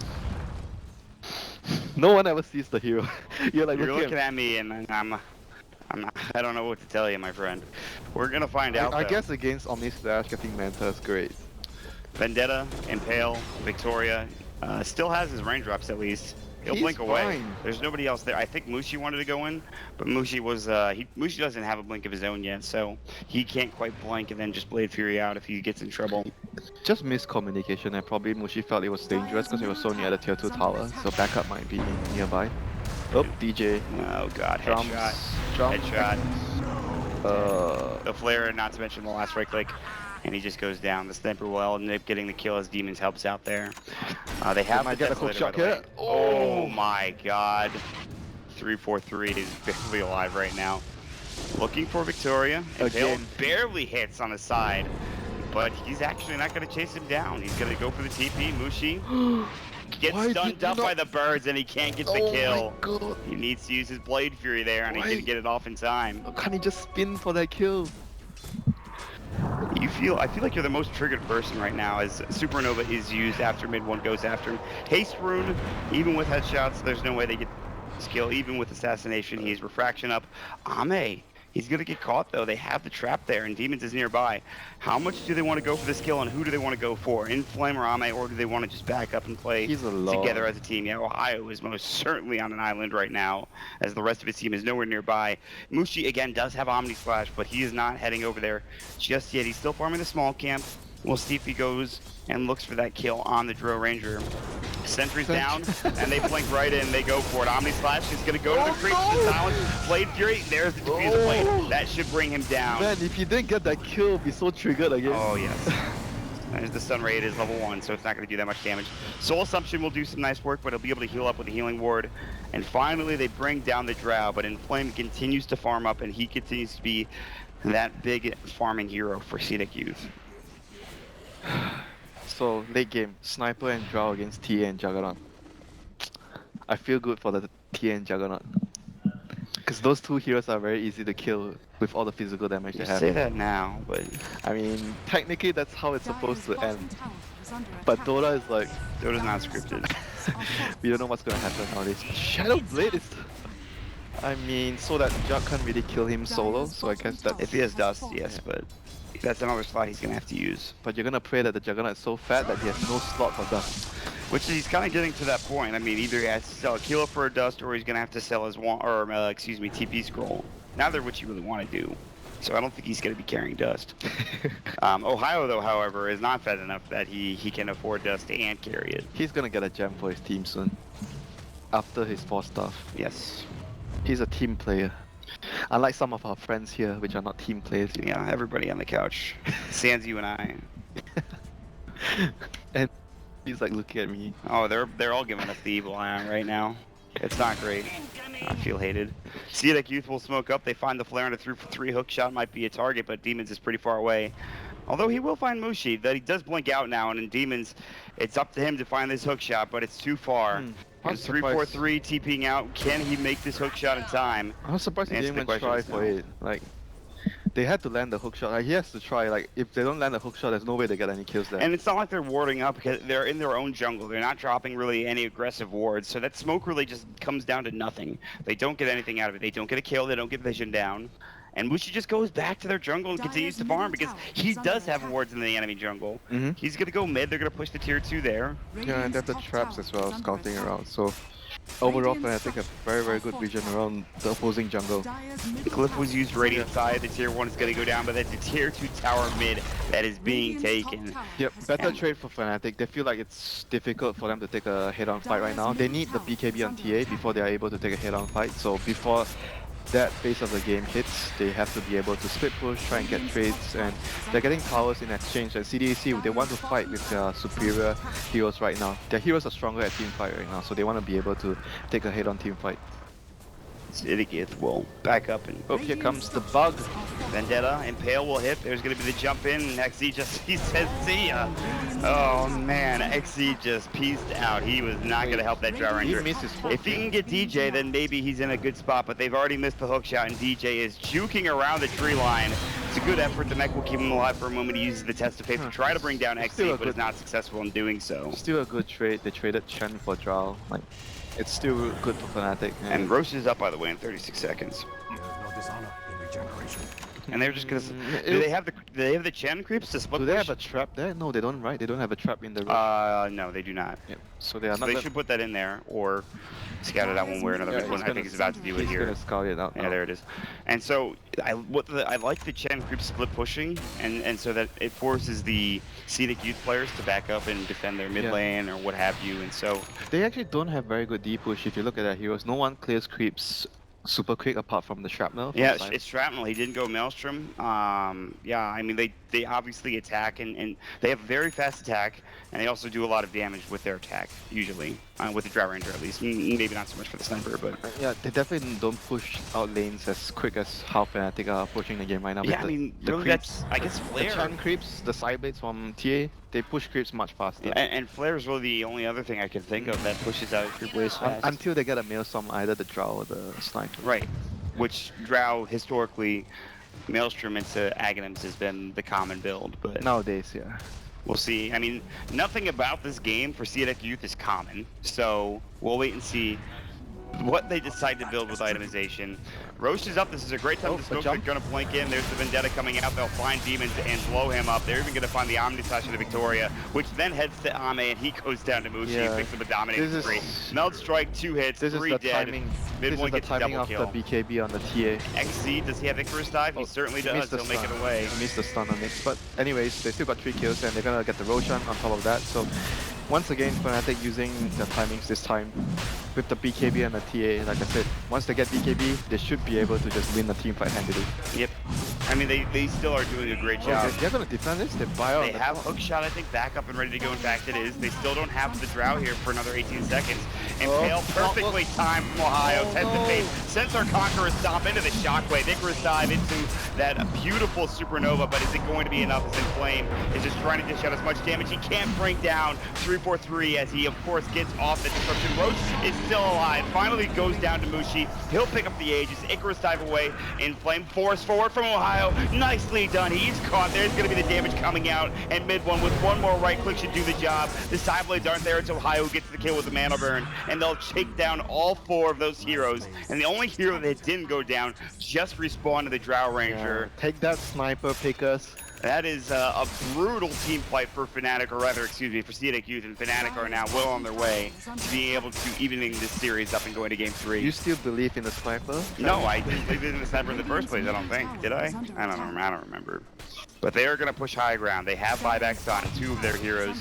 No one ever sees the hero. You're like, you're looking at at me, and I don't know what to tell you, my friend. We're gonna find out. I though. guess against Omni Slash, getting Manta is great. Vendetta, Impale, Victoria, still has his raindrops at least. He'll He's blink away. fine. There's nobody else there. I think Mushi wanted to go in, but Mushi was Mushi doesn't have a blink of his own yet, so he can't quite blink and then just Blade Fury out if he gets in trouble. Just miscommunication, and probably Mushi felt it was dangerous because it was so near the tier 2 tower, so backup might be nearby. Oh, DJ. Oh god, Drums. headshot. Headshot. The flare, not to mention the last right click, and he just goes down. The sniper will end up getting the kill as Demons helps out there. They have might the get a hook Desolator, shot by the way. here. Oh my god. 343 is barely alive right now. Looking for Victoria. Impale Again. barely hits on the side, but he's actually not going to chase him down. He's going to go for the TP. Mushi gets Why stunned did you up by not- the birds, and he can't get the Oh kill. my god. He needs to use his Blade Fury there, and he Why? didn't get it off in time. Can't he just spin for that kill? I feel like you're the most triggered person right now as Supernova is used after mid one goes after him. Haste Rune, even with headshots, there's no way they get skill. Even with Assassination, he's Refraction up. Ame, he's gonna get caught though. They have the trap there and Demons is nearby. How much do they want to go for this kill and who do they want to go for? Inflame or Ame, or do they want to just back up and play He's alone. together as a team? Yeah, Ohio is most certainly on an island right now as the rest of his team is nowhere nearby. Mushi again does have Omni Slash, but he is not heading over there just yet. He's still farming the small camp. We'll see if he goes and looks for that kill on the Drow Ranger. Sentry's down, and they blink right in. They go for it. Omni Slash is going to go to the creeps to silence. Blade Fury, there's the defuse blade. That should bring him down. Man, if he didn't get that kill, be so triggered again. Oh, yes. There's the stun rate is level 1, so it's not going to do that much damage. Soul Assumption will do some nice work, but he'll be able to heal up with the healing ward. And finally, they bring down the Drow, but Inflame continues to farm up, and he continues to be that big farming hero for Cedic Youth. So, late game, Sniper and Drow against TA and Juggernaut. I feel good for the TA and Juggernaut. Because those two heroes are very easy to kill with all the physical damage You they have. say that now, but I mean, technically that's how it's supposed to end. But Dota is like, Dota's not scripted. we don't know what's gonna happen nowadays. Shadow Blade is... I mean, so that Jug can't really kill him solo, so I guess that's... If he has Dust, yes, but that's another slot he's going to have to use. But you're gonna pray that the Juggernaut is so fat that he has no slot for Dust. Which he's kind of getting to that point. I mean, either he has to sell a Kilo for a Dust, or he's going to have to sell his TP Scroll. Neither which you really want to do. So I don't think he's going to be carrying Dust. Ohio, though, however, is not fed enough that he can afford Dust and carry it. He's gonna get a gem for his team soon. After his 4 stuff. Yes. He's a team player. Unlike some of our friends here, which are not team players. You know. Yeah, everybody on the couch. Sans you and I. And he's like looking at me. Oh, they're all giving us the evil eye right now. It's not great. I feel hated. Cedic Youth will smoke up. They find the flare and a 3-for-3 hook shot might be a target, but Demons is pretty far away. Although he will find Mushi, that he does blink out now, and in Demons, it's up to him to find this hook shot, but it's too far. I'm He's 3-4-3 TPing out. Can he make this hook shot in time? I was surprised he Answer didn't the even try questions for now. it. Like, they had to land the hook shot. Like, he has to try. Like, if they don't land the hook shot, there's no way they get any kills there. And it's not like they're warding up because they're in their own jungle. They're not dropping really any aggressive wards. So that smoke really just comes down to nothing. They don't get anything out of it. They don't get a kill. They don't get vision down. And Mushi just goes back to their jungle and continues to farm because he does have wards in the enemy jungle. Mhm. He's going to go mid. They're going to push the tier 2 there. Yeah, and they have the traps as well, scouting around. So, overall, Fnatic have very, very good vision around the opposing jungle. The Glyph was used Radiant side. The tier 1 is going to go down, but that's a tier 2 tower mid that is being taken. Yep, better And- trade for Fnatic. They feel like it's difficult for them to take a head-on fight right now. They need the BKB on TA before they are able to take a head-on fight. So before that phase of the game hits, they have to be able to split push, try and get trades, and they're getting towers in exchange. And CDAC, they want to fight with their superior heroes right now. Their heroes are stronger at team fight right now, so they want to be able to take a head-on team fight. Cedic Youth will back up and Oh, here comes the bug. Vendetta, Impale will hit. There's going to be the jump in. XZ just, he says, see ya. Oh man, XZ just pieced out. He was not going to help that Drow He Ranger. missed his hook. If he can get DJ, then maybe he's in a good spot, but they've already missed the hook shot, and DJ is juking around the tree line. It's a good effort. The mech will keep him alive for a moment. He uses the test of fate to try to bring down Still a XZ, but good- is not successful in doing so. Still a good trade. They traded Chen for Drow. Like, it's still good for Fnatic. And Roche is up, by the way, in 36 seconds. There is no dishonor in regeneration. And they're just gonna. Mm, Do they have the Chen creeps to split Do they push? have a trap there? No, they don't, right? They don't have a trap in the room. No, they do not. Yep. So they are So not they gonna- should put that in there, or scout it out one way or another. Yeah, Which one he's I gonna- think is about to do it He's here. gonna scout it out Yeah, now. there it is. And so I like the Chen creep split pushing, and so that it forces the Cedic Youth players to back up and defend their mid Yeah. lane or what have you. And so They actually don't have very good D push if you look at their heroes. No one clears creeps super quick apart from the Shrapnel. from yeah, Simon. it's Shrapnel. He didn't go Maelstrom. Yeah, I mean they obviously attack and they have very fast attack, and they also do a lot of damage with their attack usually with the Drow Ranger at least. Maybe not so much for the sniper, but Yeah, they definitely don't push out lanes as quick as how Fnatic are pushing the game right now. with yeah, I the- mean the really creeps. that's I guess The Flare. Chan creeps, the side blades from TA, they push creeps much faster. Yeah, and Flare is really the only other thing I can think of that pushes out creep waves fast. Until they get a Maelstrom, either the Drow or the Sniper. Right. Which Drow historically, Maelstrom into Aghanims has been the common build, but Nowadays, yeah. we'll see. I mean, nothing about this game for Cedic Youth is common, so we'll wait and see. what they decide to build with itemization. Roche is up. This is a great time to smoke. They're going to blink in. There's the Vendetta coming out. They'll find Demons and blow him up. They're even going to find the Omni Slash into Victoria, which then heads to Ame, and he goes down to Mushi and picks up a dominating spree. Meld Strike, 2 hits, This is 3 the dead. timing. Mid This one is the gets a timing double of kill. the BKB on the TA. XZ, does he have Icarus dive? He certainly does. Missed the He'll make it stun. away. He missed the stun on it. But anyways, they still got 3 kills and they're gonna get the Roshan on top of that. So once again, Fnatic using the timings this time with the BKB and the TA. Like I said, once they get BKB, they should be able to just win the team fight handily. Yep. I mean, they still are doing a great job. Okay, they're gonna defend this. They buy out. They have Hookshot, I think, back up and ready to go. In fact, it is. They still don't have the Drow here for another 18 seconds. Impale perfectly timed from Ohio. Tends to fade. Sends our Conqueror Stomp into the Shockwave. Icarus dive into that beautiful Supernova, but is it going to be enough? As Inflame is just trying to dish out as much damage. He can't bring down 343 as he, of course, gets off the disruption. Roche is still alive. Finally goes down to Mushi. He'll pick up the Aegis. Icarus dive away. Inflame force forward from Ohio. Nicely done. He's caught. There's going to be the damage coming out. And mid one with one more right click should do the job. The side blades aren't there. It's Ohio who gets the kill with the Mana Burn. And they'll take down all 4 of those heroes. And the only hero that didn't go down just respawned to the Drow Ranger. Take that, sniper pickers. That is a brutal team fight for Fnatic, or rather, excuse me, for CDK Youth, and Fnatic are now well on their way to being able to evening this series up and going to game 3. You still believe in the sniper? No, I didn't believe in the sniper in the first place, I don't think. Did I? I don't remember. But they are going to push high ground. They have buybacks on 2 of their heroes.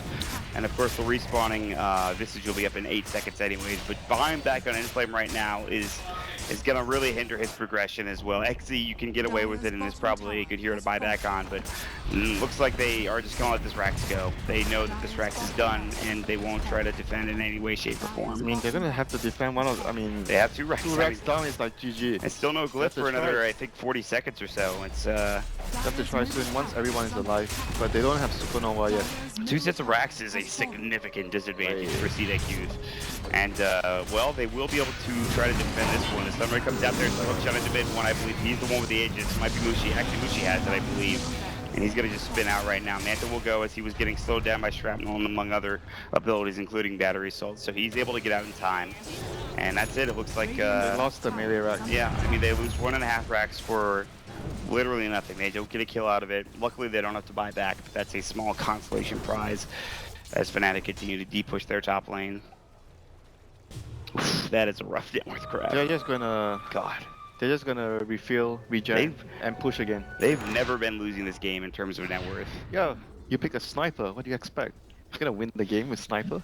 And of course, the respawning Visage will be up in 8 seconds anyways. But buying back on Inflame right now is going to really hinder his progression as well. XZ, you can get away with it, and is probably a good hero to buy back on. But looks like they are just going to let this Rax go. They know that this Rax is done, and they won't try to defend in any way, shape, or form. I mean, they're gonna have to defend one of. I mean, They have 2 Rax. 2 racks down is like GG. And still no glyph That's a for another, strike. I think, 40 seconds or so. It's They have to try soon once everyone is alive, but they don't have Supernova yet. 2 sets of racks is a significant disadvantage for CDK Youth. And, well, they will be able to try to defend this one. The Sunray comes out there, so Hookshot into mid one, I believe. He's the one with the Aegis. Might be Mushi. Actually, Mushi has it, I believe. And he's going to just spin out right now. Manta will go as he was getting slowed down by Shrapnel and among other abilities, including Battery Assault. So he's able to get out in time. And that's it. It looks like... They lost the melee rack. Yeah, I mean, they lose 1.5 racks for literally nothing. They don't get a kill out of it. Luckily, they don't have to buy back, but that's a small consolation prize as Fnatic continue to de-push their top lane. Oof, that is a rough Networth crowd. They're just gonna. God. They're just gonna refill, regen, and push again. They've never been losing this game in terms of net worth. Yeah, you pick a sniper. What do you expect? You're gonna win the game with sniper?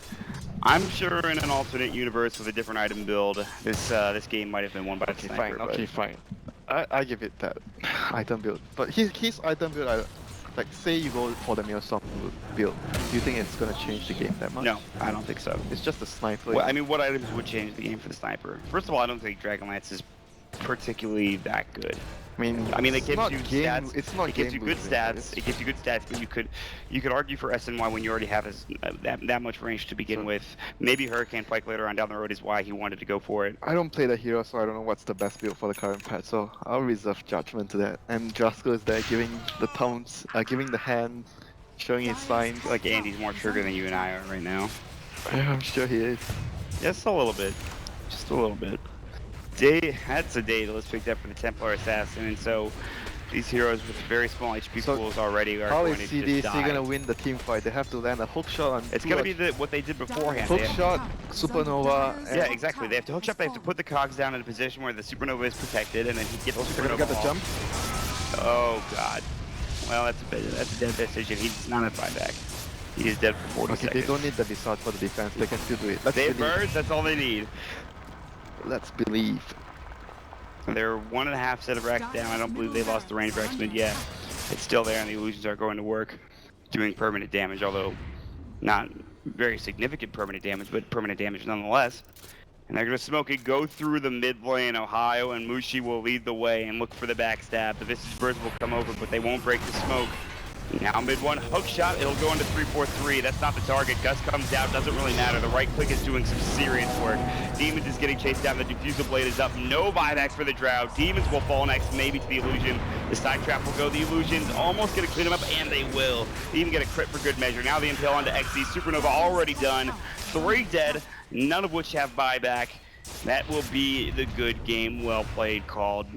I'm sure in an alternate universe with a different item build, this game might have been won by the sniper. Fine. Okay, fine. I give it that item build. But his item build, like say you go for the Maelstrom build, do you think it's gonna change the game that much? No, I don't think so. It's just a sniper. Well, I mean, what items would change the game for the sniper? First of all, I don't think Dragonlance is particularly that good. I mean, it gives you stats. It's not It gives you good game-boosting, stats. It gives you good stats, but you could argue for SNY when you already have that much range to begin with. Maybe Hurricane Pike later on down the road is why he wanted to go for it. I don't play the hero, so I don't know what's the best build for the current patch. So I'll reserve judgment to that. And Jasko is there, giving the thumbs, giving the hand, showing his signs. Like Andy's more trigger than you and I are right now. Yeah, I'm sure he is. Just a little bit. Just a little bit. That's a day that was picked up for the Templar Assassin, and so these heroes with very small HP So pools already are How going is to just die. CDC gonna win the team fight? They have to land a hook shot on. It's going to be what they did beforehand. hook They have- shot, Supernova. And Yeah, exactly. They have to hook shot. They have to put the cogs down in a position where the Supernova is protected, and then he gets the They're Supernova gonna get the off. jump. Oh God. Well, that's a dead decision. He's not a buyback. He is dead for 40 Okay, seconds. they don't need the Visage for the defense. They can still do it. Let's They have believe. birds. That's all they need. Let's believe. They're 1.5 set of racks down. I don't believe they lost the range racks mid yet. It's still there, and the illusions are going to work, doing permanent damage, although not very significant permanent damage, but permanent damage nonetheless. And they're going to smoke it, go through the mid lane, Ohio, and Mushi will lead the way and look for the backstab. The Visage Birds will come over, but they won't break the smoke. Now mid one, hook shot, it'll go into 3-4-3. That's not the target. Gus comes out, doesn't really matter. The right click is doing some serious work. Demons is getting chased down, the Diffusal Blade is up. No buybacks for the Drow. Demons will fall next, maybe to the Illusion. The side trap will go. The Illusion's almost gonna clean them up, and they will. They even get a crit for good measure. Now the Impale onto XZ. Supernova already done. 3 dead, none of which have buyback. That will be the good game. Well played, called.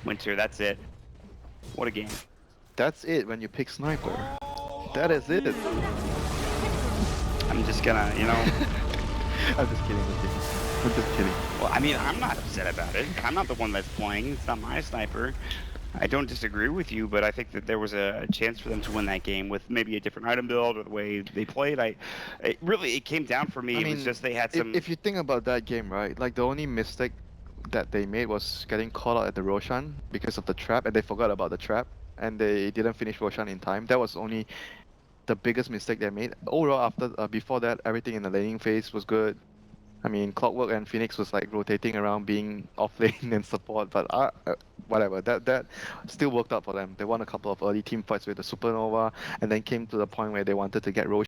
Winter, that's it. What a game. That's it when you pick sniper. That is it. I'm just gonna, you know. I'm just kidding with you. I'm just kidding. Well, I mean, I'm not upset about it. I'm not the one that's playing. It's not my sniper. I don't disagree with you, but I think that there was a chance for them to win that game with maybe a different item build or the way they played. It came down for me. I It was mean, just they had some. If you think about that game, right? Like the only mistake that they made was getting caught out at the Roshan because of the trap, and they forgot about the trap, and they didn't finish Roshan in time. That was only the biggest mistake they made. Overall, before that, everything in the laning phase was good. I mean, Clockwork and Phoenix was like rotating around, being off lane and support, but whatever. That still worked out for them. They won a couple of early team fights with the Supernova, and then came to the point where they wanted to get Roshan